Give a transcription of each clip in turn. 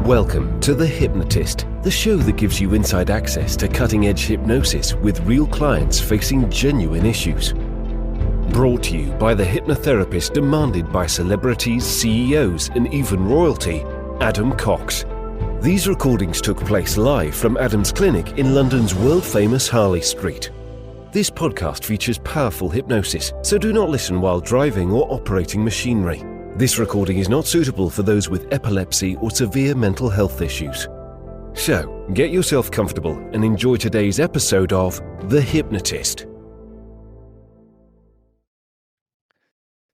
Welcome to The Hypnotist, the show that gives you inside access to cutting-edge hypnosis with real clients facing genuine issues. Brought to you by the hypnotherapist demanded by celebrities, CEOs, and even royalty, Adam Cox. These recordings took place live from Adam's clinic in London's world-famous Harley Street. This podcast features powerful hypnosis, so do not listen while driving or operating machinery. This recording is not suitable for those with epilepsy or severe mental health issues. So, get yourself comfortable and enjoy today's episode of The Hypnotist.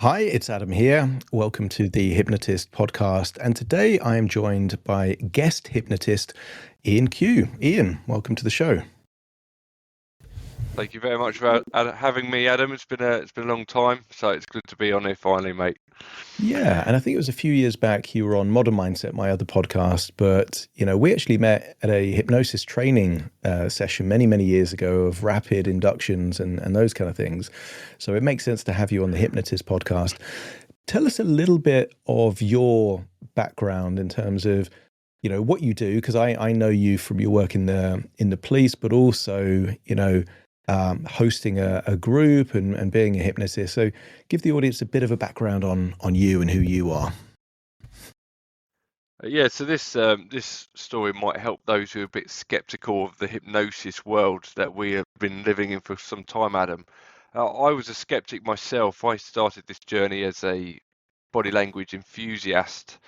Hi, it's Adam here. Welcome to the Hypnotist podcast. And today I am joined by guest hypnotist Ian Cue. Ian, welcome to the show. Thank you very much for having me, Adam. It's been a long time, so it's good to be on here finally, mate. Yeah, and I think it was a few years back you were on Modern Mindset, my other podcast, but we actually met at a hypnosis training session many years ago of rapid inductions and those kind of things. So it makes sense to have you on the Hypnotist podcast. Tell us a little bit of your background in terms of what you do, because I know you from your work in the police, but also hosting a group and being a hypnotist. So give the audience a bit of a background on you and who you are. Yeah, so this story might help those who are a bit skeptical of the hypnosis world that we have been living in for some time, Adam. I was a skeptic myself. I started this journey as a body language enthusiast.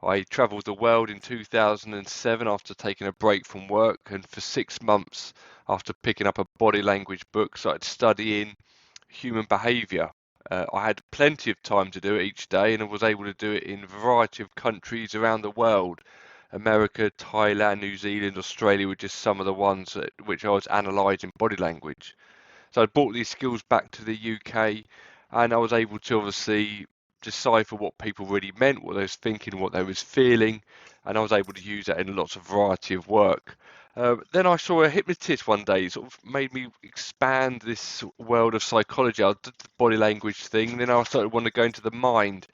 I travelled the world in 2007 after taking a break from work, and for 6 months after picking up a body language book, started studying human behaviour. I had plenty of time to do it each day, and I was able to do it in a variety of countries around the world. America, Thailand, New Zealand, Australia were just some of the ones which I was analysing body language. So I brought these skills back to the UK, and I was able to obviously decipher what people really meant, what they was thinking, what they was feeling, and I was able to use that in lots of variety of work. Then I saw a hypnotist one day, sort of made me expand this world of psychology. I did the body language thing, then I started wanting to go into the mind.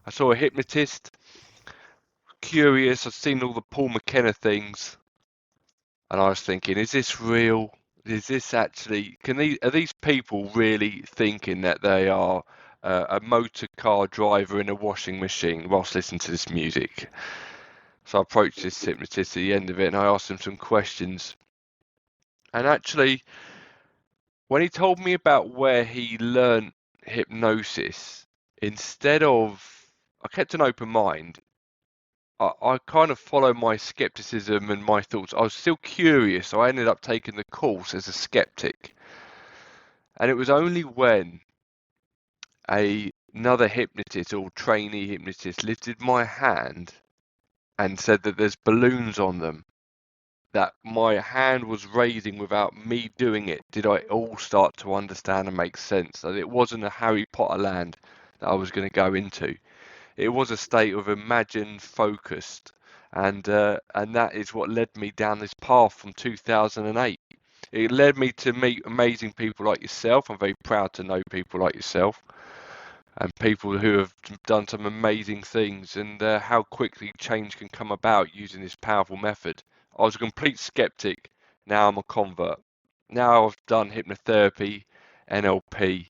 I saw a hypnotist, curious, I'd seen all the Paul McKenna things, and I was thinking, is this real? Is this actually, are these people really thinking that they are a motor car driver in a washing machine whilst listening to this music? So I approached this hypnotist at the end of it and I asked him some questions. And actually, when he told me about where he learned hypnosis, instead of, I kept an open mind. I kind of followed my skepticism and my thoughts. I was still curious, so I ended up taking the course as a skeptic. And it was only when another hypnotist or trainee hypnotist lifted my hand and said that there's balloons on them, that my hand was raising without me doing it, did I all start to understand and make sense, that it wasn't a Harry Potter land that I was going to go into. It was a state of imagined focused, and that is what led me down this path from 2008. It led me to meet amazing people like yourself. I'm very proud to know people like yourself and people who have done some amazing things, and how quickly change can come about using this powerful method. I was a complete skeptic. Now I'm a convert. Now I've done hypnotherapy, NLP,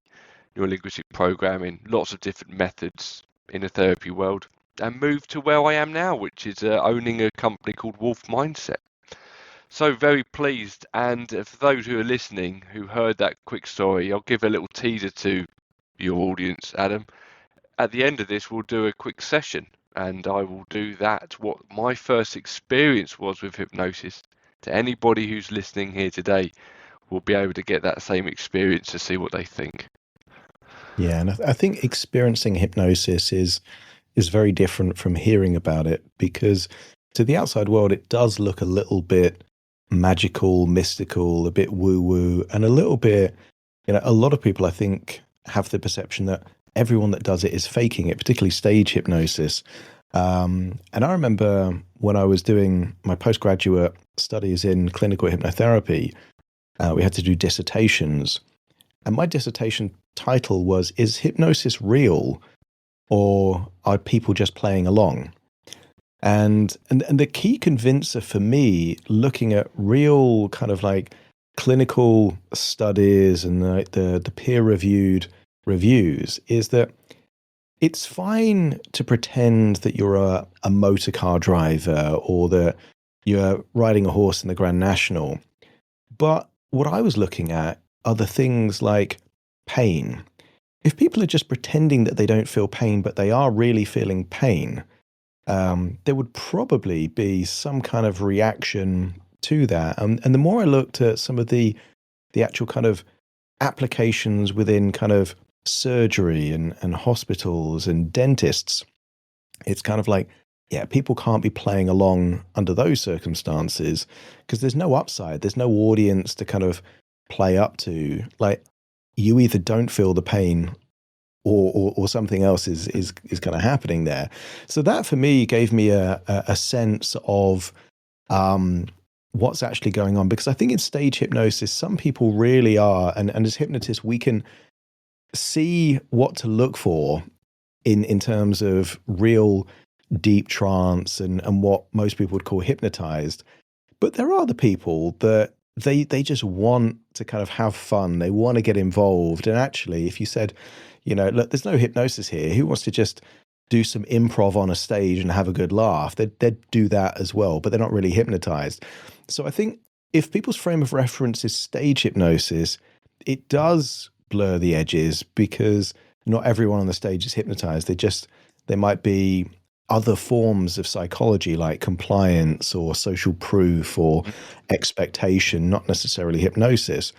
neurolinguistic programming, lots of different methods in the therapy world, and moved to where I am now, which is owning a company called Wolf Mindset. So very pleased. And for those who are listening who heard that quick story, I'll give a little teaser to your audience, Adam. At the end of this, we'll do a quick session, and I will do that, what my first experience was with hypnosis. To anybody who's listening here today, will be able to get that same experience to see what they think. Yeah, and I think experiencing hypnosis is very different from hearing about it, because to the outside world, it does look a little bit magical, mystical, a bit woo-woo, and a little bit, a lot of people, I think, have the perception that everyone that does it is faking it, particularly stage hypnosis. And I remember when I was doing my postgraduate studies in clinical hypnotherapy, we had to do dissertations. And my dissertation title was, "Is hypnosis real, or are people just playing along?" And the key convincer for me, looking at real kind of like clinical studies and the peer-reviewed reviews, is that it's fine to pretend that you're a motor car driver or that you're riding a horse in the Grand National. But what I was looking at are the things like pain. If people are just pretending that they don't feel pain, but they are really feeling pain, there would probably be some kind of reaction to that. And the more I looked at some of the actual kind of applications within kind of surgery and hospitals and dentists, it's kind of like, yeah, people can't be playing along under those circumstances because there's no upside. There's no audience to kind of play up to. Like, you either don't feel the pain or something else is kind of happening there. So that for me gave me a sense of what's actually going on, because I think in stage hypnosis, some people really are, and as hypnotists, we can see what to look for in terms of real deep trance and what most people would call hypnotized. But there are the people that they just want to kind of have fun. They want to get involved. And actually, if you said, look, there's no hypnosis here. Who wants to just do some improv on a stage and have a good laugh? They'd do that as well, but they're not really hypnotized. So I think if people's frame of reference is stage hypnosis, it does blur the edges because not everyone on the stage is hypnotized. There might be other forms of psychology like compliance or social proof or expectation, not necessarily hypnosis.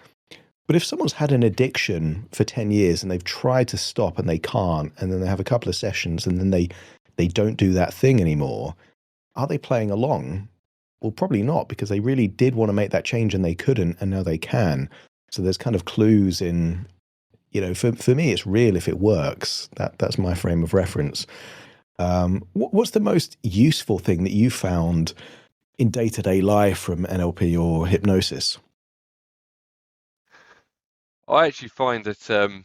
But if someone's had an addiction for 10 years and they've tried to stop and they can't, and then they have a couple of sessions and then they don't do that thing anymore, are they playing along? Well, probably not, because they really did want to make that change and they couldn't, and now they can. So there's kind of clues in, for me, it's real if it works. That's my frame of reference. What's the most useful thing that you found in day-to-day life from NLP or hypnosis? I actually find that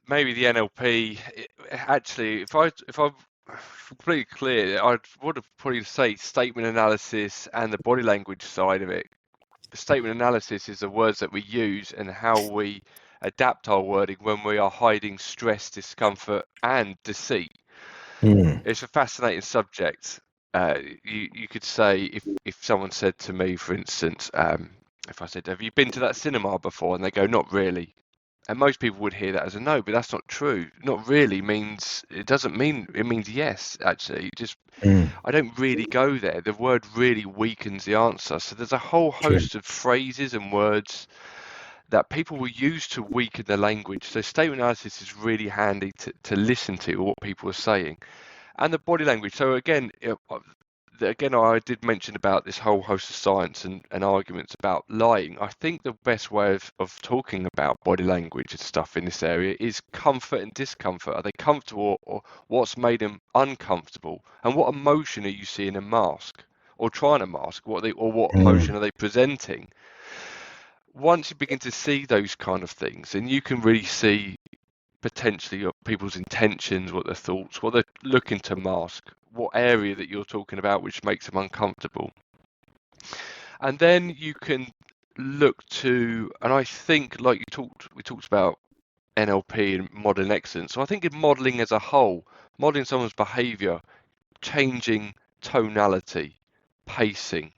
maybe the NLP, actually, if I'm completely clear, I would have probably say statement analysis and the body language side of it. The statement analysis is the words that we use and how we adapt our wording when we are hiding stress, discomfort, and deceit. It's a fascinating subject. You could say if someone said to me, for instance, if I said, "Have you been to that cinema before?" and they go, "Not really," and most people would hear that as a no, but that's not true. Not really means it means yes. Actually, I don't really go there. The word really weakens the answer. So there's a whole host of phrases and words that people will use to weaken the language. So statement analysis is really handy to listen to what people are saying. And the body language. So again, I did mention about this whole host of science and arguments about lying. I think the best way of talking about body language and stuff in this area is comfort and discomfort. Are they comfortable, or what's made them uncomfortable? And what emotion are you seeing a mask or trying to mask? What emotion are they presenting? Once you begin to see those kind of things, then you can really see potentially people's intentions, what their thoughts, what they're looking to mask, what area that you're talking about which makes them uncomfortable. And then you can look to, and I think like we talked about NLP and modeling excellence. So I think in modeling as a whole, modeling someone's behavior, changing tonality, pacing,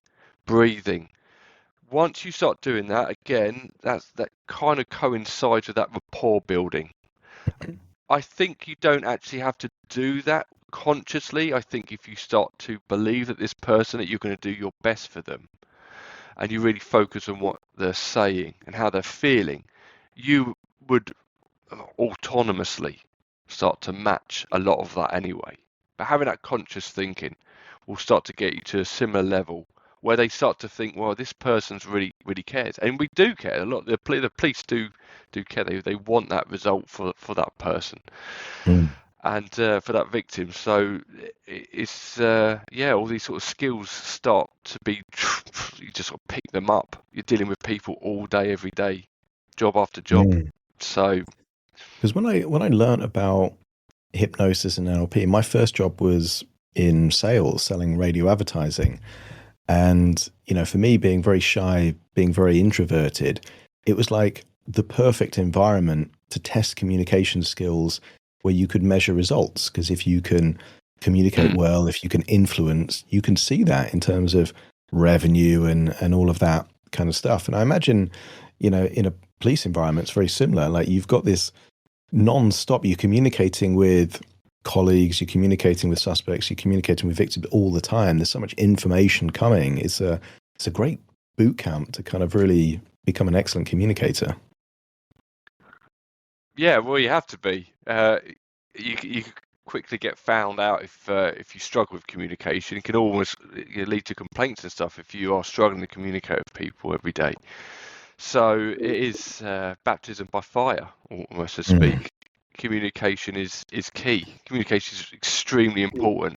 breathing. Once you start doing that, again, that kind of coincides with that rapport building. I think you don't actually have to do that consciously. I think if you start to believe that this person, that you're going to do your best for them, and you really focus on what they're saying and how they're feeling, you would autonomously start to match a lot of that anyway. But having that conscious thinking will start to get you to a similar level where they start to think, well, this person's really cares, and we do care a lot. The police do care. They want that result for that person and for that victim. So it's all these sort of skills start to be, you just sort of pick them up. You're dealing with people all day, every day, job after job. So because when I learned about hypnosis and NLP, my first job was in sales, selling radio advertising. And, for me, being very shy, being very introverted, it was like the perfect environment to test communication skills where you could measure results. Because if you can communicate well, if you can influence, you can see that in terms of revenue and all of that kind of stuff. And I imagine, in a police environment, it's very similar. Like you've got this non-stop, you're communicating with colleagues, you're communicating with suspects, you're communicating with victims all the time. There's so much information coming. It's a great boot camp to kind of really become an excellent communicator. Yeah, well, you have to be. You quickly get found out if you struggle with communication. It can almost lead to complaints and stuff if you are struggling to communicate with people every day. So it is baptism by fire, almost to speak. Communication is key. Communication is extremely important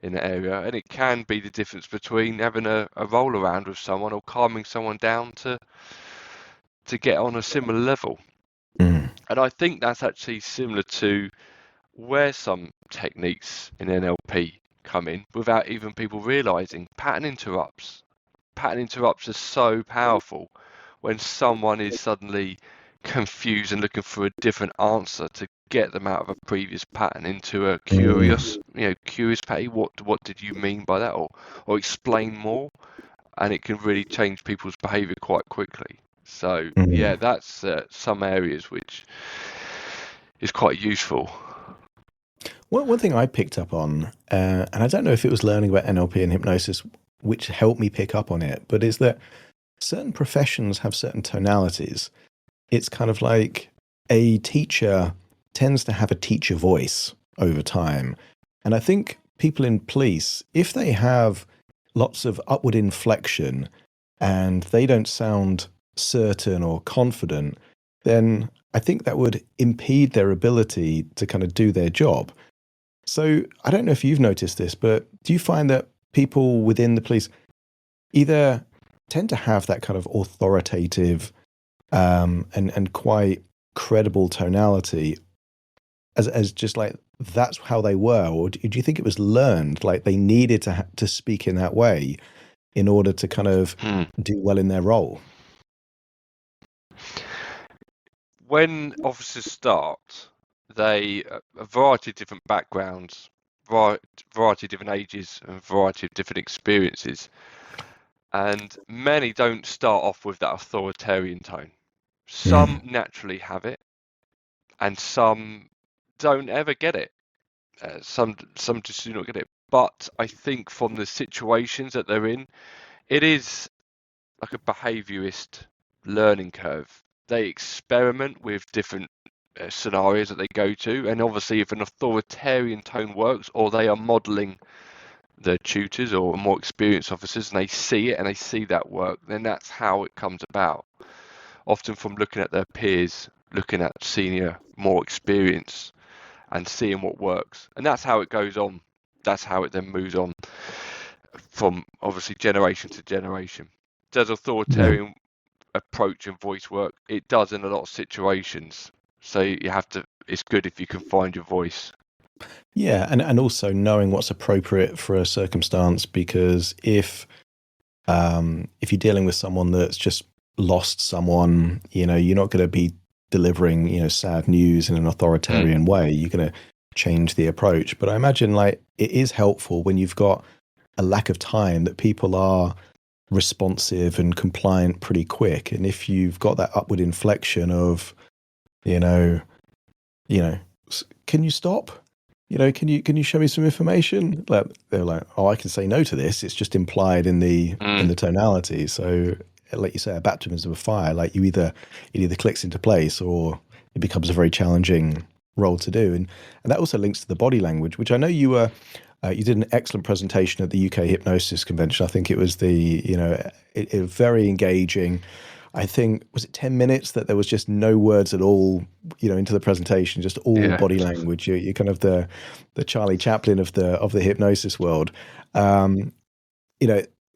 in that area, and it can be the difference between having a roll around with someone or calming someone down to get on a similar level. And I think that's actually similar to where some techniques in NLP come in without even people realizing. Pattern interrupts. Pattern interrupts are so powerful when someone is suddenly confused and looking for a different answer to get them out of a previous pattern into a curious pattern. What did you mean by that? Or explain more, and it can really change people's behavior quite quickly. So yeah, that's some areas which is quite useful. One thing I picked up on, and I don't know if it was learning about NLP and hypnosis which helped me pick up on it, but is that certain professions have certain tonalities. It's kind of like a teacher tends to have a teacher voice over time. And I think people in police, if they have lots of upward inflection and they don't sound certain or confident, then I think that would impede their ability to kind of do their job. So I don't know if you've noticed this, but do you find that people within the police either tend to have that kind of authoritative and quite credible tonality as just like that's how they were, or do you think it was learned, like they needed to speak in that way in order to kind of do well in their role? When officers start, they a variety of different backgrounds, variety of different ages, and variety of different experiences. And many don't start off with that authoritarian tone. Some naturally have it, and some don't ever get it. Some just do not get it. But I think from the situations that they're in, it is like a behaviorist learning curve. They experiment with different scenarios that they go to, and obviously if an authoritarian tone works, or they are modeling the tutors or more experienced officers and they see it and they see that work, then that's how it comes about. Often from looking at their peers, looking at senior, more experience, and seeing what works. And that's how it goes on. That's how it then moves on from obviously generation to generation. Does authoritarian approach and voice work? It does in a lot of situations. So you have to, it's good if you can find your voice. Yeah, and also knowing what's appropriate for a circumstance, because if you're dealing with someone that's just lost someone, you're not going to be delivering, sad news in an authoritarian way. You're going to change the approach. But I imagine like it is helpful when you've got a lack of time that people are responsive and compliant pretty quick. And if you've got that upward inflection of, can you stop? Can you show me some information? Like, they're like, oh, I can say no to this. It's just implied in the tonality. So, like you say, a baptism of fire. Like it either clicks into place or it becomes a very challenging role to do. And that also links to the body language, which I know you did an excellent presentation at the UK Hypnosis Convention. I think it was very engaging. I think, was it 10 minutes that there was just no words at all, into the presentation, just all body language. You're kind of the Charlie Chaplin of the hypnosis world. And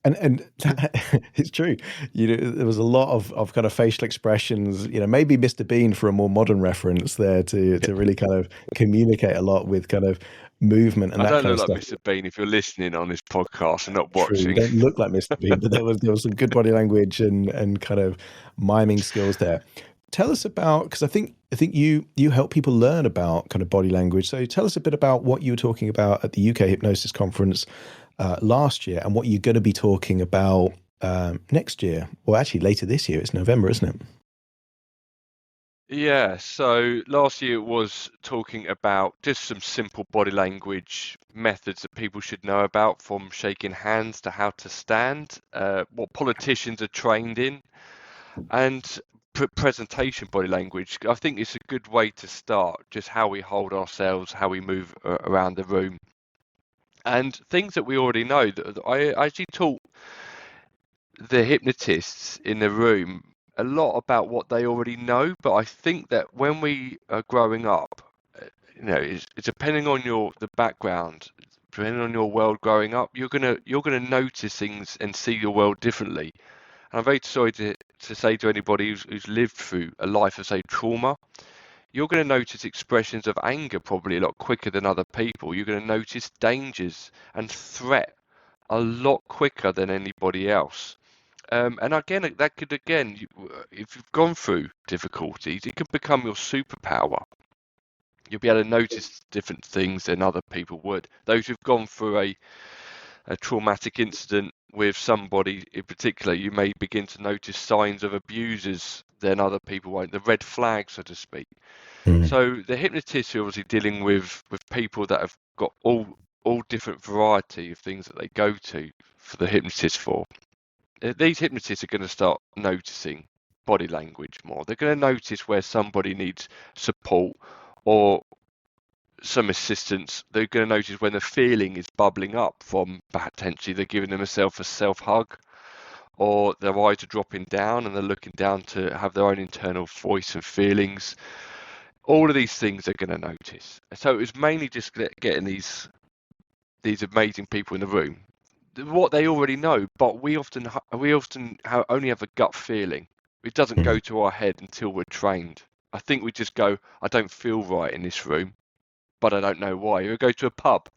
it's true. There was a lot of kind of facial expressions, maybe Mr. Bean for a more modern reference there to really kind of communicate a lot with kind of movement and I that don't kind look of like stuff. Mr. Bean if you're listening on this podcast and not True, you watching. don't look like Mr. Bean, but there was some good body language and kind of miming skills there. Tell us about, because I think you help people learn about kind of body language. So tell us a bit about what you were talking about at the UK Hypnosis Conference last year, and what you're going to be talking about next year, or actually later this year. It's November, isn't it? Yeah, so last year was talking about just some simple body language methods that people should know about, from shaking hands to how to stand, what politicians are trained in, and presentation body language. I think it's a good way to start, just how we hold ourselves, how we move around the room, and things that we already know. That I actually taught the hypnotists in the room a lot about what they already know, but I think that when we are growing up, it's depending on the background, depending on your world growing up, you're gonna notice things and see your world differently. And I'm very sorry to say to anybody who's lived through a life of, say, trauma, you're going to notice expressions of anger probably a lot quicker than other people. You're going to notice dangers and threat a lot quicker than anybody else. And again, that could, if you've gone through difficulties, it could become your superpower. You'll be able to notice different things than other people would. Those who've gone through a traumatic incident with somebody in particular, you may begin to notice signs of abusers than other people won't, the red flag, so to speak. So the hypnotists are obviously dealing with people that have got all different variety of things that they go to for the hypnotist for. These hypnotists are going to start noticing body language more. They're going to notice where somebody needs support or some assistance. They're going to notice when the feeling is bubbling up from potentially they're giving themselves a self-hug, or their eyes are dropping down and they're looking down to have their own internal voice and feelings. All of these things they're going to notice. So it was mainly just getting these amazing people in the room, what they already know, but we often only have a gut feeling. It doesn't go to our head until we're trained. I think we just go, I don't feel right in this room, but I don't know why. You go to a pub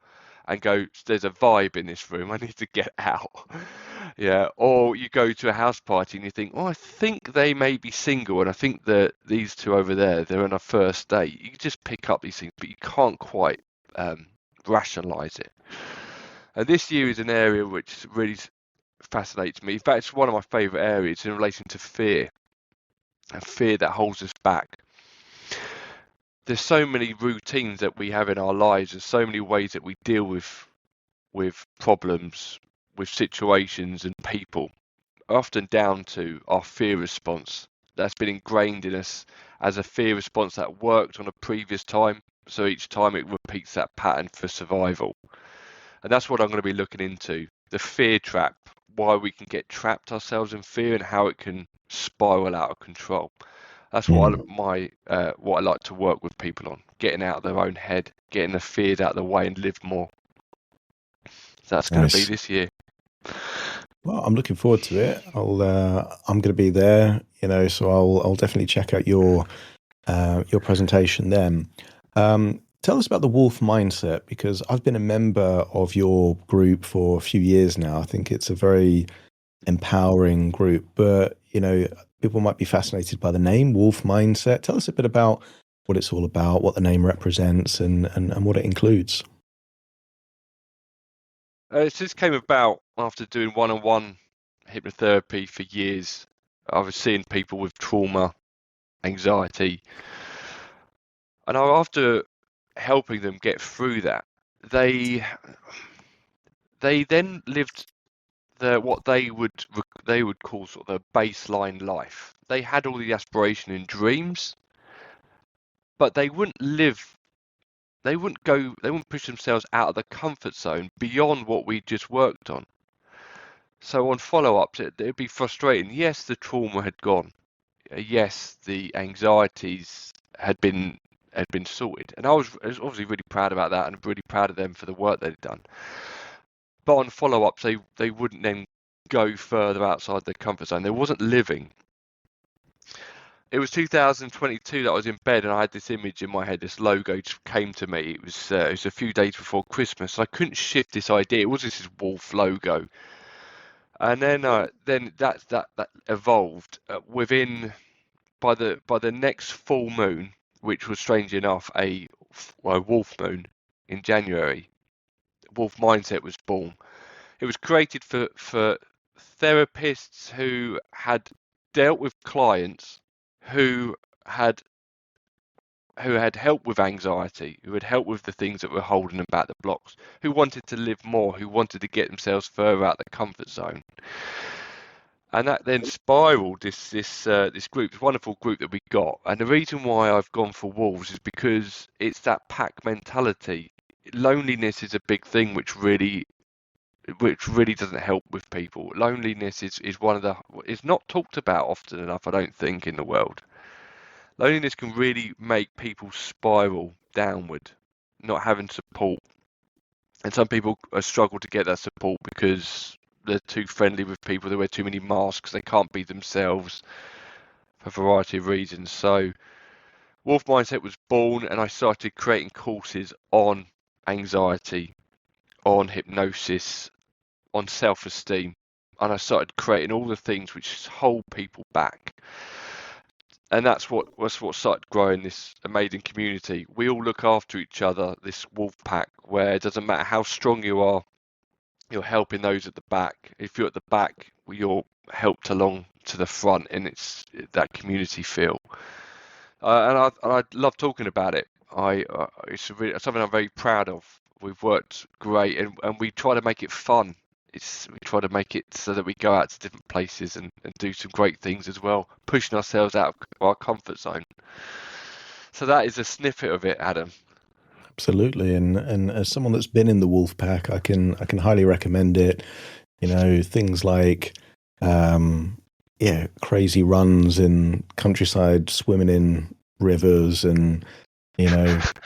and go, there's a vibe in this room, I need to get out. Yeah. Or you go to a house party and you think, oh, I think they may be single, and I think that these two over there, they're on a first date. You just pick up these things, but you can't quite rationalize it. And this year is an area which really fascinates me. In fact, it's one of my favorite areas in relation to fear, and fear that holds us back. There's so many routines that we have in our lives. There's so many ways that we deal with problems, with situations and people, often down to our fear response. That's been ingrained in us as a fear response that worked on a previous time. So each time it repeats that pattern for survival. And that's what I'm going to be looking into. The fear trap, why we can get trapped ourselves in fear and how it can spiral out of control. That's what I like to work with people on, getting out of their own head, getting the fears out of the way and live more. So that's going to be this year. Well, I'm looking forward to it. I'm going to be there, so I'll definitely check out your presentation then. Tell us about the Wolf Mindset, because I've been a member of your group for a few years now. I think it's a very empowering group, but people might be fascinated by the name Wolf Mindset. Tell us a bit about what it's all about, what the name represents, and what it includes. It just came about after doing one-on-one hypnotherapy for years. I was seeing people with trauma, anxiety, and after helping them get through that, they then lived what they would call sort of a baseline life. They had all the aspiration and dreams, but they wouldn't push themselves out of the comfort zone beyond what we just worked on. So on follow-ups, it'd be frustrating. Yes, the trauma had gone. Yes, the anxieties had been sorted, and I was obviously really proud about that, and really proud of them for the work they'd done. But on follow-ups, they wouldn't then go further outside their comfort zone. There wasn't living. it was 2022 that I was in bed and I had this image in my head. This logo just came to me. It was a few days before Christmas. I couldn't shift this idea. It was this wolf logo, and then that evolved within by the next full moon, which was strangely enough a wolf moon in January. Wolf Mindset was born. It was created for therapists who had dealt with clients who had help with anxiety, who had help with the things that were holding them back, the blocks, who wanted to live more, who wanted to get themselves further out the comfort zone. And that then spiraled this group, this wonderful group that we got. And the reason why I've gone for wolves is because it's that pack mentality. Loneliness is a big thing which really doesn't help with people. Loneliness is one of the, it's not talked about often enough, I don't think, in the world. Loneliness can really make people spiral downward, not having support. And some people struggle to get that support because they're too friendly with people, they wear too many masks, they can't be themselves for a variety of reasons. So Wolf Mindset was born, and I started creating courses on anxiety, on hypnosis, on self-esteem, and I started creating all the things which hold people back. And that's what started growing this amazing community. We all look after each other, this wolf pack, where it doesn't matter how strong you are, you're helping those at the back. If you're at the back, you're helped along to the front, and it's that community feel. And I love talking about it. It's something I'm very proud of. We've worked great, and we try to make it fun. We try to make it so that we go out to different places and do some great things as well, pushing ourselves out of our comfort zone. So that is a snippet of it, Adam. Absolutely, and as someone that's been in the wolf pack, I can highly recommend it. You know, things like crazy runs in countryside, swimming in rivers, and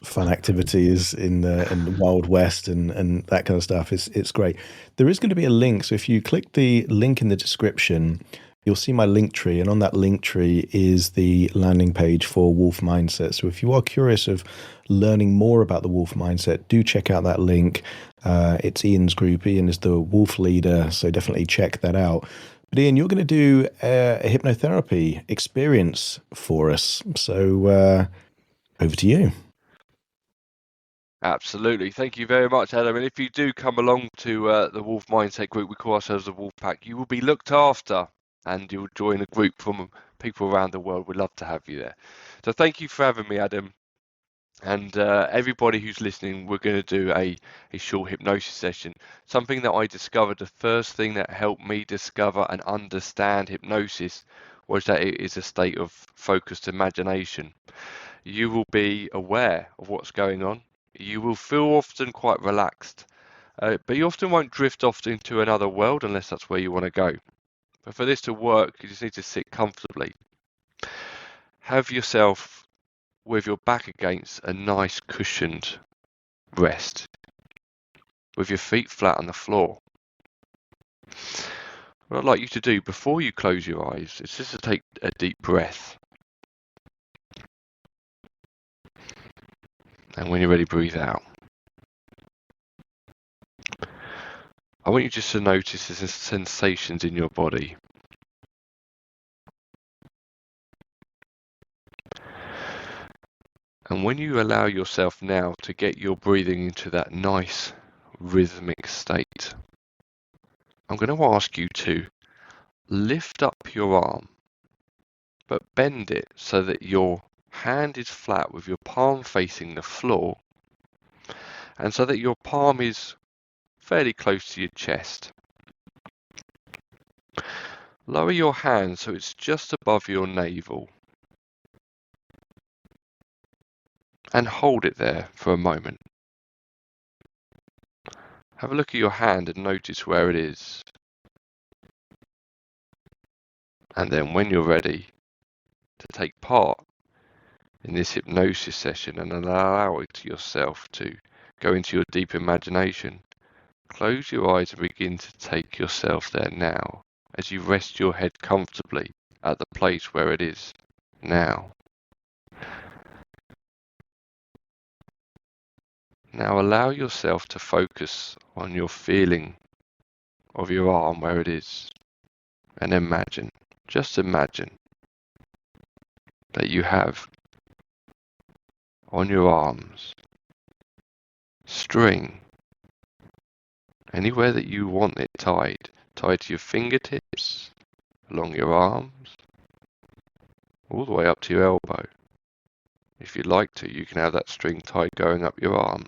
fun activities in the Wild West and that kind of stuff. It's great. There is going to be a link, so if you click the link in the description, you'll see my link tree, and on that link tree is the landing page for Wolf Mindset. So if you are curious of learning more about the Wolf Mindset, do check out that link. It's Ian's group. Ian is the Wolf leader, so definitely check that out. But Ian, you're going to do a hypnotherapy experience for us. So over to you. Absolutely. Thank you very much, Adam. And if you do come along to the Wolf Mindset group, we call ourselves the Wolf Pack, you will be looked after, and you'll join a group from people around the world. We'd love to have you there. So thank you for having me, Adam. And everybody who's listening, we're going to do a short hypnosis session. Something that I discovered, the first thing that helped me discover and understand hypnosis was that it is a state of focused imagination. You will be aware of what's going on. You will feel often quite relaxed, but you often won't drift off into another world unless that's where you want to go. But for this to work, you just need to sit comfortably. Have yourself with your back against a nice cushioned rest, with your feet flat on the floor. What I'd like you to do before you close your eyes is just to take a deep breath. And when you're ready, breathe out. I want you just to notice the sensations in your body. And when you allow yourself now to get your breathing into that nice rhythmic state, I'm going to ask you to lift up your arm, but bend it so that your hand is flat with your palm facing the floor, and so that your palm is fairly close to your chest. Lower your hand so it's just above your navel, and hold it there for a moment. Have a look at your hand and notice where it is. And then when you're ready to take part in this hypnosis session and allow it to yourself to go into your deep imagination, close your eyes and begin to take yourself there now as you rest your head comfortably at the place where it is now. Now allow yourself to focus on your feeling of your arm where it is, and imagine, just imagine, that you have on your arms string anywhere that you want it tied to your fingertips, along your arms, all the way up to your elbow. If you'd like to, you can have that string tied going up your arm.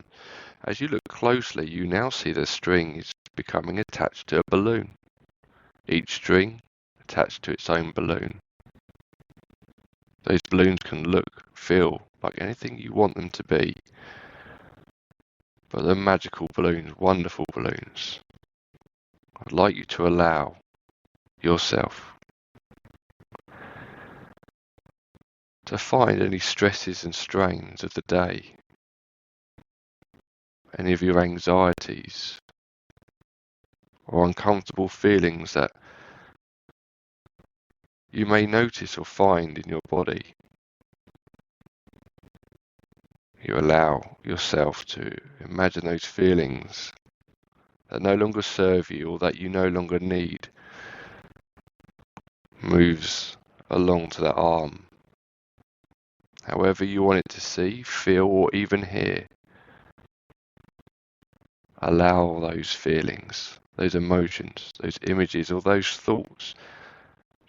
As you look closely, you now see the string is becoming attached to a balloon. Each string attached to its own balloon. Those balloons can look, feel like anything you want them to be, but they're magical balloons, wonderful balloons. I'd like you to allow yourself to find any stresses and strains of the day, any of your anxieties or uncomfortable feelings that you may notice or find in your body. You allow yourself to imagine those feelings that no longer serve you or that you no longer need moves along to that arm. However you want it to see, feel, or even hear. Allow those feelings, those emotions, those images, or those thoughts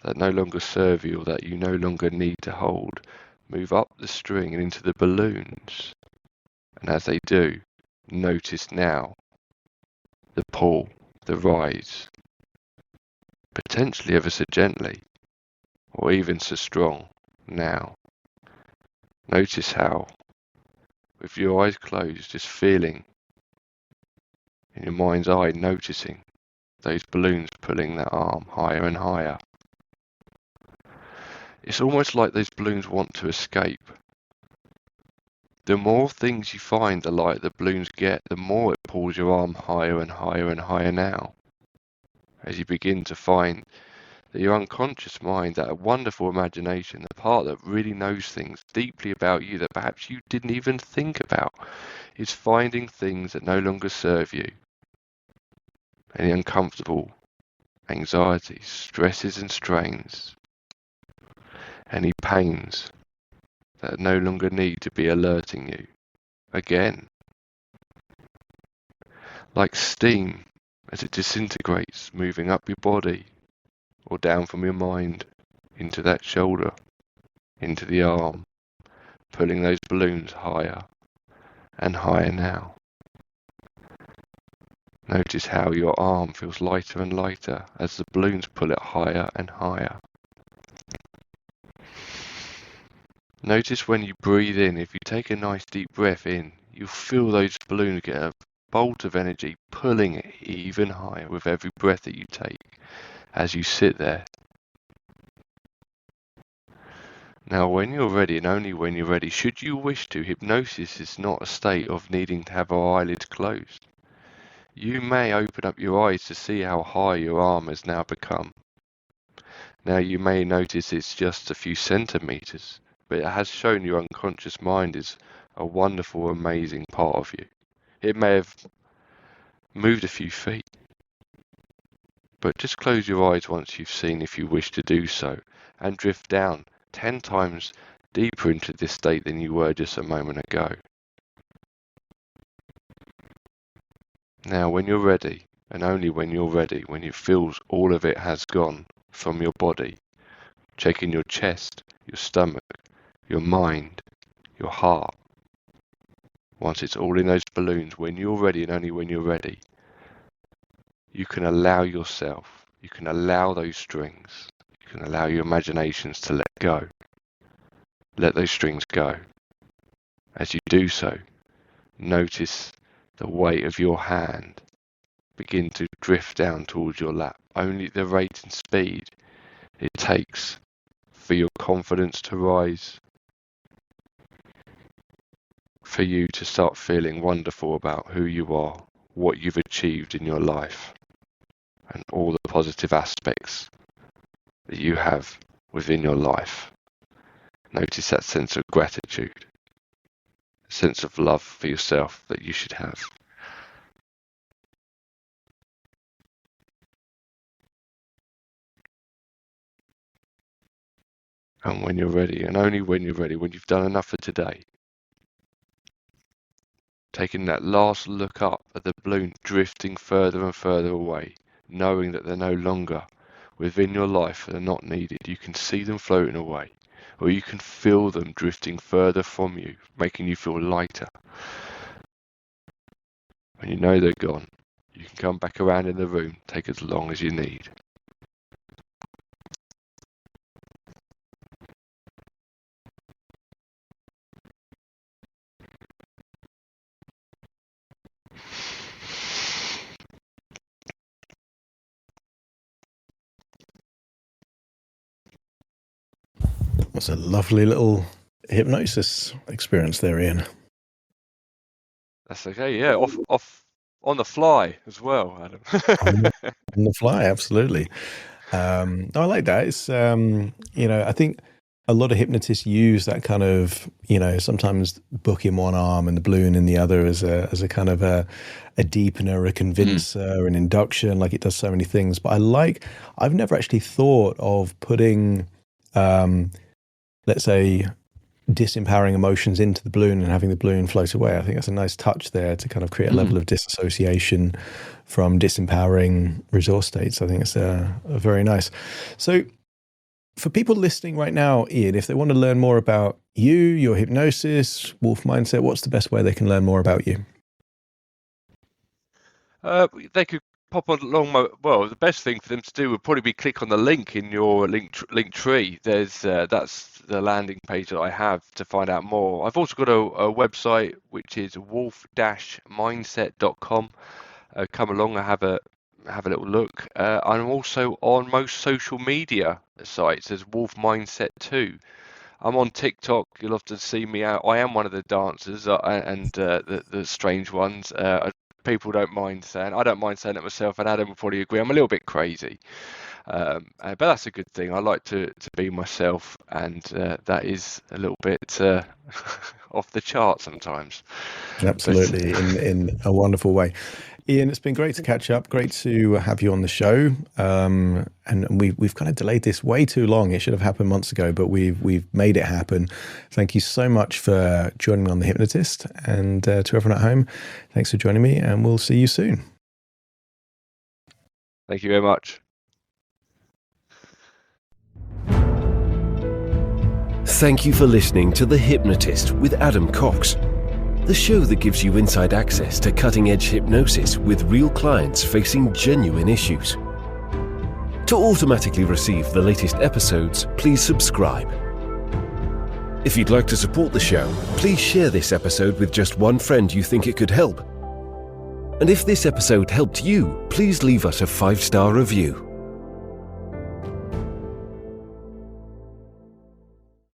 that no longer serve you or that you no longer need to hold, move up the string and into the balloons. And as they do, notice now the pull, the rise, potentially ever so gently, or even so strong now. Notice how, with your eyes closed, just feeling in your mind's eye, noticing those balloons pulling that arm higher and higher. It's almost like those balloons want to escape. The more things you find the light the balloons get, the more it pulls your arm higher and higher and higher now. As you begin to find that your unconscious mind, that wonderful imagination, the part that really knows things deeply about you that perhaps you didn't even think about, is finding things that no longer serve you. Any uncomfortable anxieties, stresses and strains, any pains that no longer need to be alerting you. Again, like steam as it disintegrates, moving up your body or down from your mind into that shoulder, into the arm, pulling those balloons higher and higher now. Notice how your arm feels lighter and lighter as the balloons pull it higher and higher. Notice when you breathe in, if you take a nice deep breath in, you'll feel those balloons get a bolt of energy pulling it even higher with every breath that you take as you sit there. Now when you're ready, and only when you're ready, should you wish to, hypnosis is not a state of needing to have our eyelids closed. You may open up your eyes to see how high your arm has now become. Now you may notice it's just a few centimeters, but it has shown your unconscious mind is a wonderful, amazing part of you. It may have moved a few feet, but just close your eyes once you've seen, if you wish to do so, and drift down 10 times deeper into this state than you were just a moment ago. Now when you're ready, and only when you're ready, when you feel all of it has gone from your body, checking your chest, your stomach, your mind, your heart. Once it's all in those balloons, when you're ready, and only when you're ready, you can allow yourself, you can allow those strings, you can allow your imaginations to let go. Let those strings go. As you do so, notice the weight of your hand begin to drift down towards your lap. Only at the rate and speed it takes for your confidence to rise, for you to start feeling wonderful about who you are, what you've achieved in your life, and all the positive aspects that you have within your life. Notice that sense of gratitude, a sense of love for yourself that you should have. And when you're ready, and only when you're ready, when you've done enough for today, taking that last look up at the balloon drifting further and further away, knowing that they're no longer within your life, they're not needed. You can see them floating away, or you can feel them drifting further from you, making you feel lighter. When you know they're gone, you can come back around in the room, take as long as you need. That's a lovely little hypnosis experience there, Ian. That's okay, yeah, off on the fly as well, Adam. On the fly, absolutely. No, I like that. It's I think a lot of hypnotists use that kind of, sometimes book in one arm and the balloon in the other as a kind of a deepener, a convincer, an induction, like it does so many things. But I've never actually thought of putting let's say disempowering emotions into the balloon and having the balloon float away. I think that's a nice touch there to kind of create a level of disassociation from disempowering resource states. I think it's very nice. So for people listening right now, Ian, if they want to learn more about you, your hypnosis, Wolf Mindset, what's the best way they can learn more about you? They could pop along the best thing for them to do would probably be click on the link in your link tree. There's that's the landing page that I have to find out more. I've also got a website which is wolf-mindset.com. Come along and have a little look. I'm also on most social media sites as Wolf Mindset 2. I'm on TikTok. You'll often see me out. I am one of the dancers and the strange ones. People don't mind saying. I don't mind saying it myself, and Adam will probably agree. I'm a little bit crazy, but that's a good thing. I like to be myself, and that is a little bit off the chart sometimes. Absolutely, in a wonderful way. Ian, it's been great to catch up. Great to have you on the show. And we've kind of delayed this way too long. It should have happened months ago, but we've made it happen. Thank you so much for joining me on The Hypnotist. And to everyone at home, thanks for joining me, and we'll see you soon. Thank you very much. Thank you for listening to The Hypnotist with Adam Cox, the show that gives you inside access to cutting-edge hypnosis with real clients facing genuine issues. To automatically receive the latest episodes, please subscribe. If you'd like to support the show, please share this episode with just one friend you think it could help. And if this episode helped you, please leave us a 5-star review.